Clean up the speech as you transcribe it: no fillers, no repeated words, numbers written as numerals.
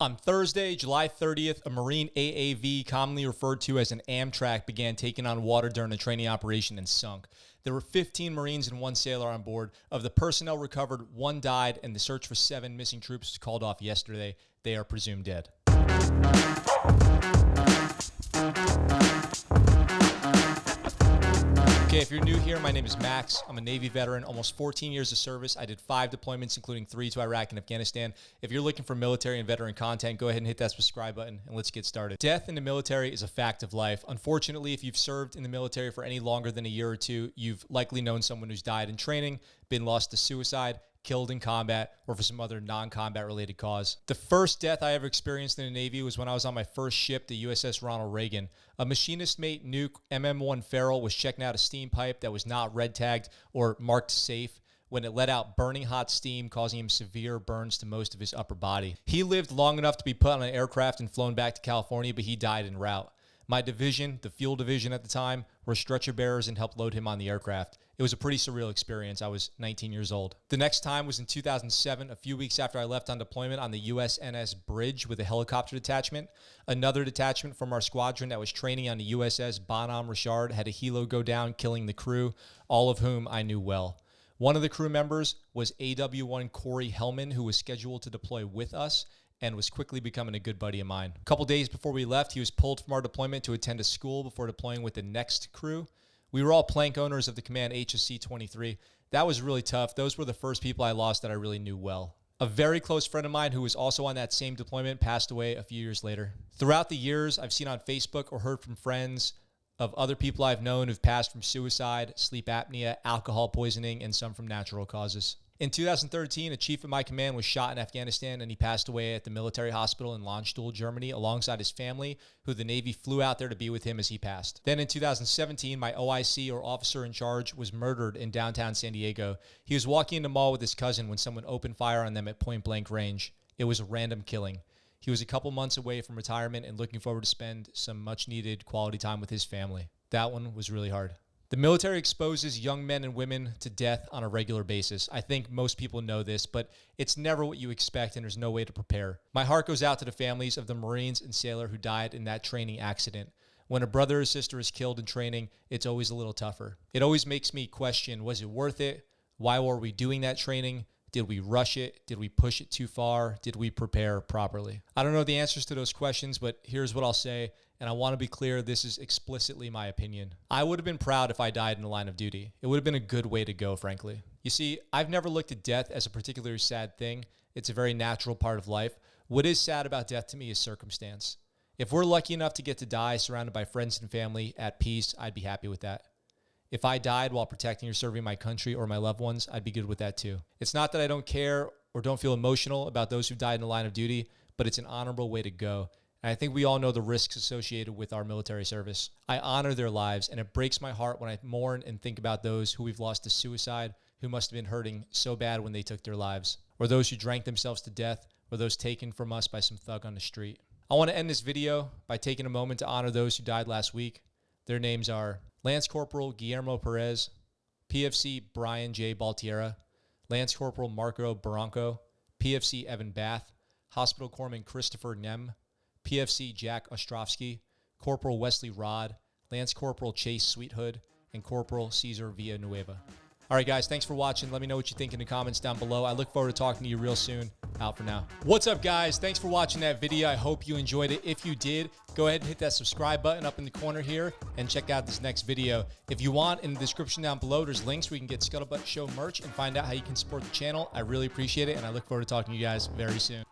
On Thursday, July 30th, a Marine AAV, commonly referred to as an Amtrak, began taking on water during a training operation and sunk. There were 15 Marines and 1 sailor on board. Of the personnel recovered, 1 died, and the search for 7 missing troops was called off yesterday. They are presumed dead. Okay, if you're new here, my name is Max. I'm a Navy veteran, almost 14 years of service. I did 5 deployments, including 3 to Iraq and Afghanistan. If you're looking for military and veteran content, go ahead and hit that subscribe button, and let's get started. Death in the military is a fact of life. Unfortunately, if you've served in the military for any longer than a year or two, you've likely known someone who's died in training, been lost to suicide, killed in combat, or for some other non-combat related cause. The first death I ever experienced in the Navy was when I was on my first ship, the USS Ronald Reagan. A machinist mate nuke MM1 Farrell was checking out a steam pipe that was not red tagged or marked safe when it let out burning hot steam, causing him severe burns to most of his upper body. He lived long enough to be put on an aircraft and flown back to California, but he died en route. My division, the fuel division at the time, were stretcher bearers and helped load him on the aircraft. It was a pretty surreal experience. I was 19 years old. The next time was in 2007, a few weeks after I left on deployment on the USNS Bridge with a helicopter detachment. Another detachment from our squadron that was training on the USS Bonhomme Richard had a helo go down, killing the crew, all of whom I knew well. One of the crew members was AW1 Corey Hellman, who was scheduled to deploy with us and was quickly becoming a good buddy of mine. A couple days before we left, he was pulled from our deployment to attend a school before deploying with the next crew. We were all plank owners of the Command HSC-23. That was really tough. Those were the first people I lost that I really knew well. A very close friend of mine who was also on that same deployment passed away a few years later. Throughout the years, I've seen on Facebook or heard from friends of other people I've known who've passed from suicide, sleep apnea, alcohol poisoning, and some from natural causes. In 2013, a chief of my command was shot in Afghanistan, and he passed away at the military hospital in Landstuhl, Germany, alongside his family, who the Navy flew out there to be with him as he passed. Then in 2017, my OIC, or officer in charge, was murdered in downtown San Diego. He was walking in the mall with his cousin when someone opened fire on them at point-blank range. It was a random killing. He was a couple months away from retirement and looking forward to spend some much-needed quality time with his family. That one was really hard. The military exposes young men and women to death on a regular basis. I think most people know this, but it's never what you expect, and there's no way to prepare. My heart goes out to the families of the Marines and sailor who died in that training accident. When a brother or sister is killed in training, it's always a little tougher. It always makes me question, was it worth it? Why were we doing that training? Did we rush it? Did we push it too far? Did we prepare properly? I don't know the answers to those questions, but here's what I'll say, and I want to be clear, this is explicitly my opinion. I would have been proud if I died in the line of duty. It would have been a good way to go, frankly. You see, I've never looked at death as a particularly sad thing. It's a very natural part of life. What is sad about death to me is circumstance. If we're lucky enough to get to die surrounded by friends and family at peace, I'd be happy with that. If I died while protecting or serving my country or my loved ones, I'd be good with that too. It's not that I don't care or don't feel emotional about those who died in the line of duty, but it's an honorable way to go. And I think we all know the risks associated with our military service. I honor their lives, and it breaks my heart when I mourn and think about those who we've lost to suicide, who must have been hurting so bad when they took their lives, or those who drank themselves to death, or those taken from us by some thug on the street. I want to end this video by taking a moment to honor those who died last week. Their names are Lance Corporal Guillermo Perez, PFC Brian J. Baltiera, Lance Corporal Marco Barranco, PFC Evan Bath, Hospital Corpsman Christopher Nem, PFC Jack Ostrovsky, Corporal Wesley Rod, Lance Corporal Chase Sweethood, and Corporal Cesar Villanueva. All right, guys, thanks for watching. Let me know what you think in the comments down below. I look forward to talking to you real soon. Out for now. What's up, guys? Thanks for watching that video. I hope you enjoyed it. If you did, go ahead and hit that subscribe button up in the corner here and check out this next video. If you want, in the description down below, there's links where you can get ScuttleButt Show merch and find out how you can support the channel. I really appreciate it, and I look forward to talking to you guys very soon.